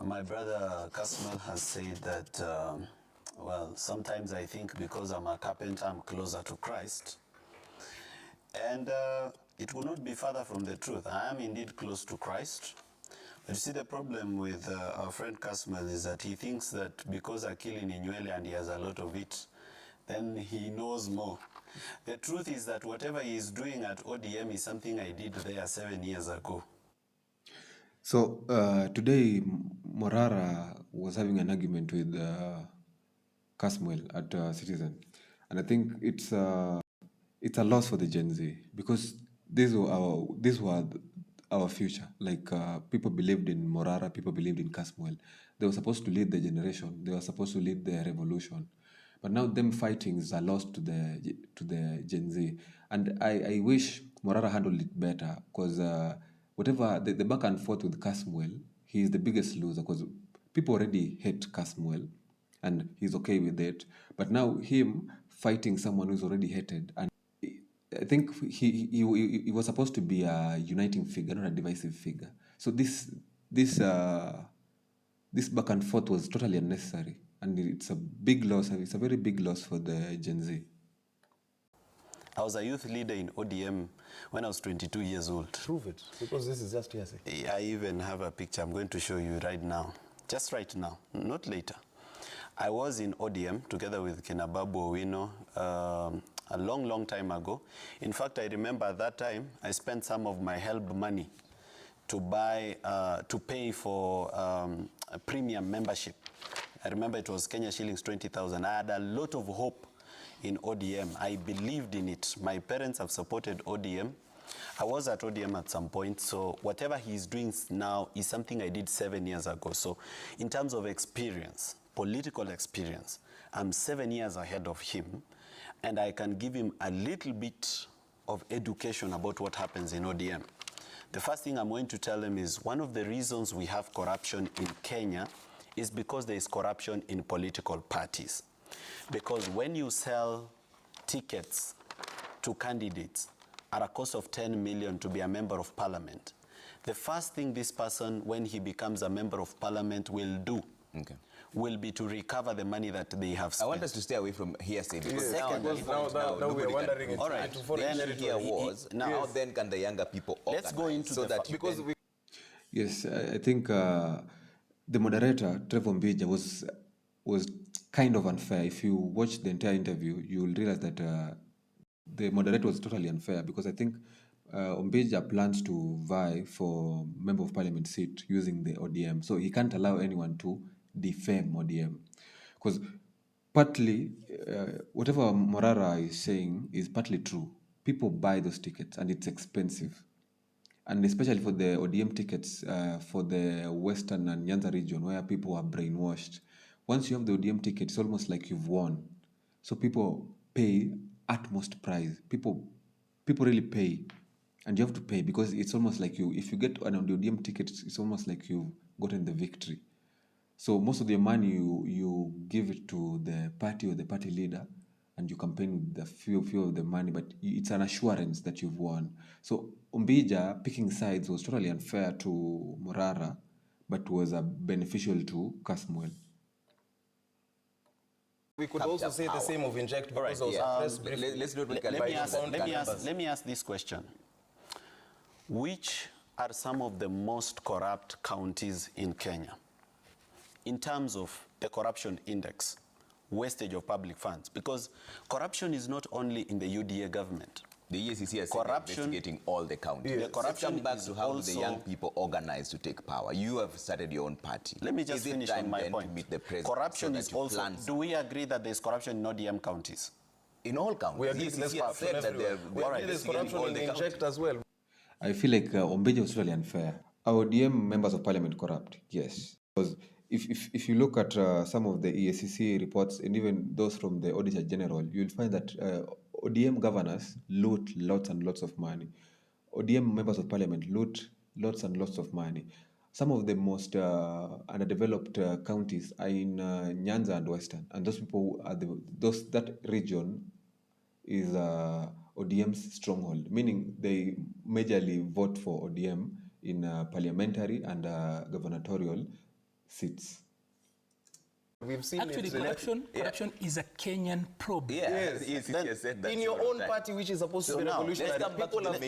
My brother Kasmuel has said that, well, sometimes I think because I'm a carpenter, I'm closer to Christ. And it will not be further from the truth. I am indeed close to Christ. But you see, the problem with our friend Kasmuel is that he thinks that because Akili ni nywele and he has a lot of it, then he knows more. The truth is that whatever he is doing at ODM is something I did there 7 years ago. So today, Morara was having an argument with Kasmuel at Citizen, and I think it's a loss for the Gen Z because these were our future. Like people believed in Morara, people believed in Kasmuel. They were supposed to lead the generation. They were supposed to lead the revolution. But now them fighting is a loss to the Gen Z, and I wish Morara handled it better because whatever the back and forth with Kasmuel, he is the biggest loser because people already hate Kasmuel, and he's okay with it. But now him fighting someone who's already hated, and I think he was supposed to be a uniting figure, not a divisive figure. So this back and forth was totally unnecessary, and it's a big loss. It's a very big loss for the Gen Z. I was a youth leader in ODM when I was 22 years old. Prove it, because this is just hearsay. I even have a picture I'm going to show you right now. Just right now, not later. I was in ODM together with Kinababu Owino a long time ago. In fact, I remember at that time, I spent some of my help money to pay for a premium membership. I remember it was Kenya shillings 20,000. I had a lot of hope in ODM. I believed in it. My parents have supported ODM. I was at ODM at some point, so whatever he's doing now is something I did 7 years ago. So in terms of experience, political experience, I'm 7 years ahead of him, and I can give him a little bit of education about what happens in ODM. The first thing I'm going to tell him is one of the reasons we have corruption in Kenya is because there is corruption in political parties. Because when you sell tickets to candidates at a cost of 10 million to be a member of parliament, the first thing this person, when he becomes a member of parliament, will do will be to recover the money that they have spent. I want us to stay away from hearsay because now we are wondering. All right. Then here was now then can the younger people organize? Let's go into so that because we. Yes, I think the moderator Trevor Ombija was kind of unfair. If you watch the entire interview, you will realize that the moderator was totally unfair because I think Ombija plans to vie for member of parliament seat using the ODM, so he can't allow anyone to defame ODM because partly whatever Morara is saying is partly true. People buy those tickets and it's expensive, and especially for the ODM tickets for the Western and Nyanza region where people are brainwashed. Once you have the ODM ticket, it's almost like you've won. So people pay utmost price. People really pay, and you have to pay because it's almost like if you get an ODM ticket, it's almost like you've gotten the victory. So most of the money you give it to the party or the party leader, and you campaign with the few of the money, but it's an assurance that you've won. So Ombija picking sides was totally unfair to Morara, but was beneficial to Kasmuel. We could also say the same of Inject because let's do it. Let me ask this question. Which are some of the most corrupt counties in Kenya in terms of the corruption index, wastage of public funds? Because corruption is not only in the UDA government. The EACC is investigating all the counties. Yes. The corruption Let's come back to how also, the young people organize to take power. You have started your own party. Let me just finish on my point. To meet the president corruption so is also, do we agree that there's corruption in ODM counties? In all counties. We agree there's corruption everywhere. We agree there's corruption in the Inject as well. I feel like Ombija was totally unfair. Our ODM members of parliament corrupt, yes. Because if you look at some of the EACC reports and even those from the Auditor General, you'll find that ODM governors loot lots and lots of money. ODM members of parliament loot lots and lots of money. Some of the most underdeveloped counties are in Nyanza and Western, and those people are that region is ODM's stronghold, meaning they majorly vote for ODM in parliamentary and gubernatorial seats. We've seen actually corruption is a Kenyan problem. Yes, yes, said that in your own party, which is supposed to be revolutionary,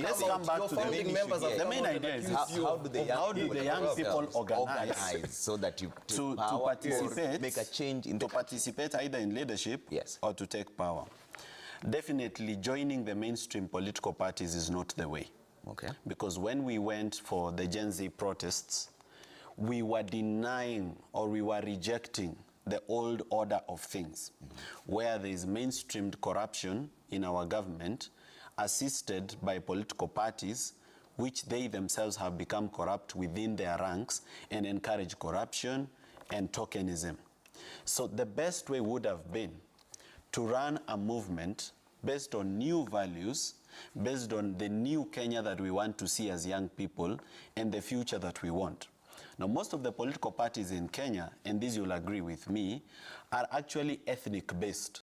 let's come back to the main issue here. The main idea is how do the young people organize so that you to participate, make a change in to participate either in leadership or to take power. Definitely joining the mainstream political parties is not the way. Okay. Because when we went for the Genz protests, we were denying or we were rejecting the old order of things, where there is mainstreamed corruption in our government, assisted by political parties, which they themselves have become corrupt within their ranks and encourage corruption and tokenism. So the best way would have been to run a movement based on new values, based on the new Kenya that we want to see as young people and the future that we want. Now, most of the political parties in Kenya, and this you'll agree with me, are actually ethnic-based.